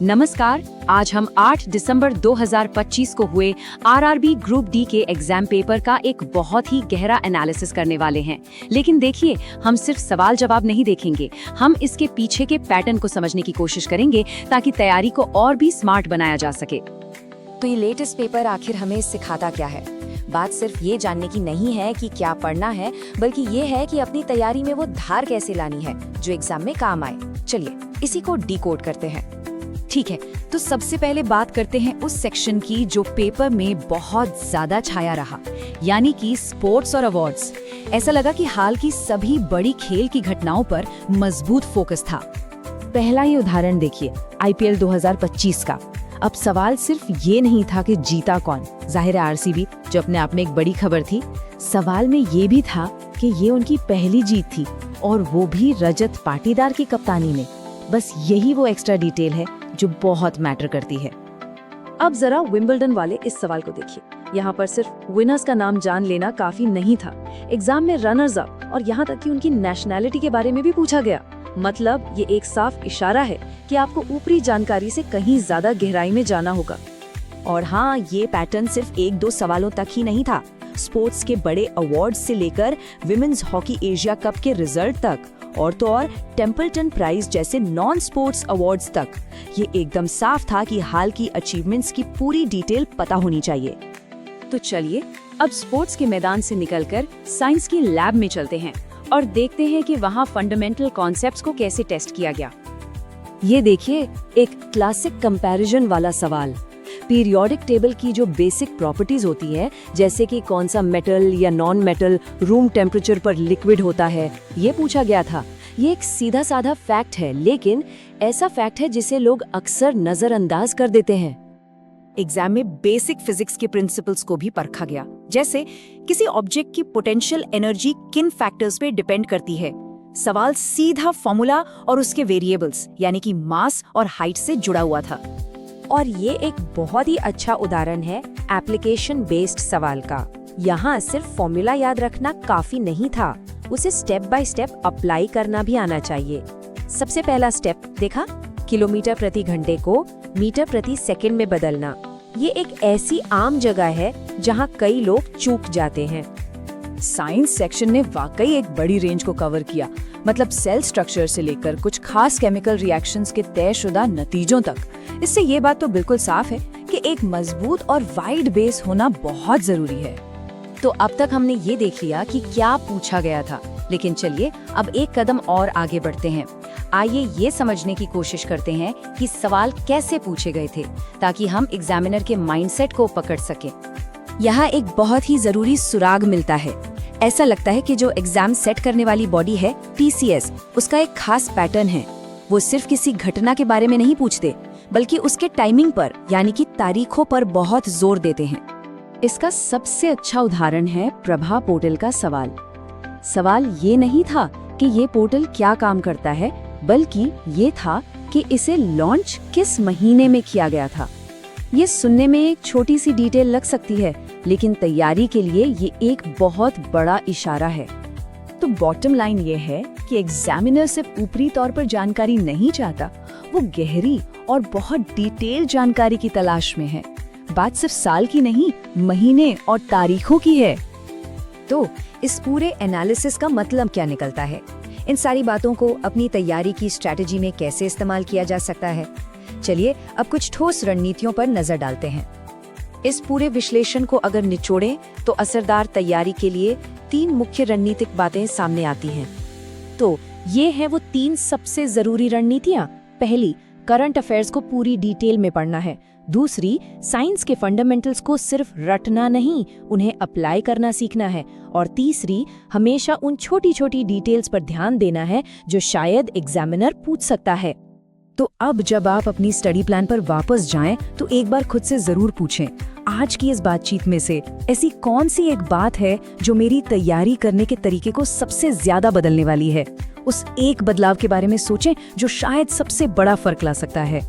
नमस्कार। आज हम 8 दिसंबर 2025 को हुए आरआरबी ग्रुप डी के एग्जाम पेपर का एक बहुत ही गहरा एनालिसिस करने वाले हैं। लेकिन देखिए, हम सिर्फ सवाल जवाब नहीं देखेंगे, हम इसके पीछे के पैटर्न को समझने की कोशिश करेंगे ताकि तैयारी को और भी स्मार्ट बनाया जा सके। तो ये लेटेस्ट पेपर आखिर हमें सिखाता क्या है? बात सिर्फ ये जानने की नहीं है कि क्या पढ़ना है, बल्कि ये है कि अपनी तैयारी में वो धार कैसे लानी है जो एग्जाम में काम आए। चलिए इसी को डिकोड करते हैं। ठीक है, तो सबसे पहले बात करते हैं उस सेक्शन की जो पेपर में बहुत ज्यादा छाया रहा, यानी कि स्पोर्ट्स और अवार्ड्स। ऐसा लगा कि हाल की सभी बड़ी खेल की घटनाओं पर मजबूत फोकस था। पहला ही उदाहरण देखिए, आईपीएल 2025 का। अब सवाल सिर्फ ये नहीं था कि जीता कौन, जाहिर है आरसीबी, जो अपने आप में एक बड़ी खबर थी। सवाल में ये भी था कि ये उनकी पहली जीत थी, और वो भी रजत पाटीदार की कप्तानी में। बस यही वो एक्स्ट्रा डिटेल है जो बहुत मैटर करती है। अब जरा विंबलडन वाले इस सवाल को देखिए। यहाँ पर सिर्फ विनर्स का नाम जान लेना काफी नहीं था। एग्जाम में रनर्स अप और यहाँ तक कि उनकी नेशनैलिटी के बारे में भी पूछा गया। मतलब ये एक साफ इशारा है कि आपको ऊपरी जानकारी से कहीं ज्यादा गहराई में जाना होगा। और हाँ, ये पैटर्न सिर्फ 1-2 सवालों तक ही नहीं था। स्पोर्ट्स के बड़े अवार्ड्स से लेकर विमेन्स हॉकी एशिया कप के रिजल्ट तक, और तो और टेम्पल्टन प्राइज जैसे नॉन स्पोर्ट्स अवार्ड्स तक, ये एकदम साफ था कि हाल की अचीवमेंट्स की पूरी डिटेल पता होनी चाहिए। तो चलिए अब स्पोर्ट्स के मैदान से निकलकर साइंस की लैब में चलते हैं और देखते हैं कि वहाँ फंडामेंटल कॉन्सेप्ट्स को कैसे टेस्ट किया गया। ये देखिए, एक क्लासिक कंपैरिजन वाला सवाल। पीरियोडिक टेबल की जो बेसिक प्रॉपर्टीज होती है, जैसे कि कौन सा मेटल या नॉन मेटल रूम टेम्परेचर पर लिक्विड होता है, ये पूछा गया था। ये एक सीधा साधा फैक्ट है, लेकिन ऐसा फैक्ट है जिसे लोग अक्सर नजरअंदाज कर देते हैं। एग्जाम में बेसिक फिजिक्स के प्रिंसिपल्स को भी परखा गया, जैसे किसी ऑब्जेक्ट की पोटेंशियल एनर्जी किन फैक्टर्स पे डिपेंड करती है। सवाल सीधा फॉर्मूला और उसके वेरिएबल्स यानी कि मास और हाइट से जुड़ा हुआ था। और ये एक बहुत ही अच्छा उदाहरण है एप्लीकेशन बेस्ड सवाल का। यहाँ सिर्फ फॉर्मूला याद रखना काफी नहीं था, उसे स्टेप बाय स्टेप अप्लाई करना भी आना चाहिए। सबसे पहला स्टेप देखा, किलोमीटर प्रति घंटे को मीटर प्रति सेकंड में बदलना। ये एक ऐसी आम जगह है जहाँ कई लोग चूक जाते हैं। साइंस सेक्शन ने वाकई एक बड़ी रेंज को कवर किया, मतलब सेल स्ट्रक्चर से लेकर कुछ खास केमिकल रिएक्शंस के तयशुदा नतीजों तक। इससे ये बात तो बिल्कुल साफ है कि एक मजबूत और वाइड बेस होना बहुत जरूरी है। तो अब तक हमने ये देख लिया कि क्या पूछा गया था, लेकिन चलिए अब एक कदम और आगे बढ़ते हैं। आइए ये समझने की कोशिश करते हैं कि सवाल कैसे पूछे गए थे, ताकि हम एग्जामिनर के माइंडसेट को पकड़ सकें। यहाँ एक बहुत ही जरूरी सुराग मिलता है। ऐसा लगता है कि जो एग्जाम सेट करने वाली बॉडी है TCS, उसका एक खास पैटर्न है। वो सिर्फ किसी घटना के बारे में नहीं पूछते, बल्कि उसके टाइमिंग पर यानी कि तारीखों पर बहुत जोर देते हैं। इसका सबसे अच्छा उदाहरण है प्रभा पोर्टल का सवाल। सवाल ये नहीं था कि ये पोर्टल क्या काम करता है, बल्कि ये था कि इसे लॉन्च किस महीने में किया गया था। ये सुनने में एक छोटी सी डिटेल लग सकती है, लेकिन तैयारी के लिए ये एक बहुत बड़ा इशारा है। तो बॉटम लाइन ये है कि एग्जामिनर सिर्फ ऊपरी तौर पर जानकारी नहीं चाहता, वो गहरी और बहुत डिटेल जानकारी की तलाश में है। बात सिर्फ साल की नहीं, महीने और तारीखों की है। तो इस पूरे एनालिसिस का मतलब क्या निकलता है? इन सारी बातों को अपनी तैयारी की स्ट्रैटेजी में कैसे इस्तेमाल किया जा सकता है? चलिए अब कुछ ठोस रणनीतियों पर नजर डालते हैं। इस पूरे विश्लेषण को अगर निचोड़ें तो असरदार तैयारी के लिए 3 मुख्य रणनीतिक बातें सामने आती हैं। तो ये हैं वो 3 सबसे जरूरी रणनीतियां। पहली, करंट अफेयर्स को पूरी डिटेल में पढ़ना है। दूसरी, साइंस के फंडामेंटल्स को सिर्फ रटना नहीं, उन्हें अप्लाई करना सीखना है। और तीसरी, हमेशा उन छोटी छोटी डिटेल्स पर ध्यान देना है जो शायद एग्जामिनर पूछ सकता है। तो अब जब आप अपनी स्टडी प्लान पर वापस जाएं, तो एक बार खुद से जरूर पूछें, आज की इस बातचीत में से ऐसी कौन सी एक बात है जो मेरी तैयारी करने के तरीके को सबसे ज्यादा बदलने वाली है। उस एक बदलाव के बारे में सोचें जो शायद सबसे बड़ा फर्क ला सकता है।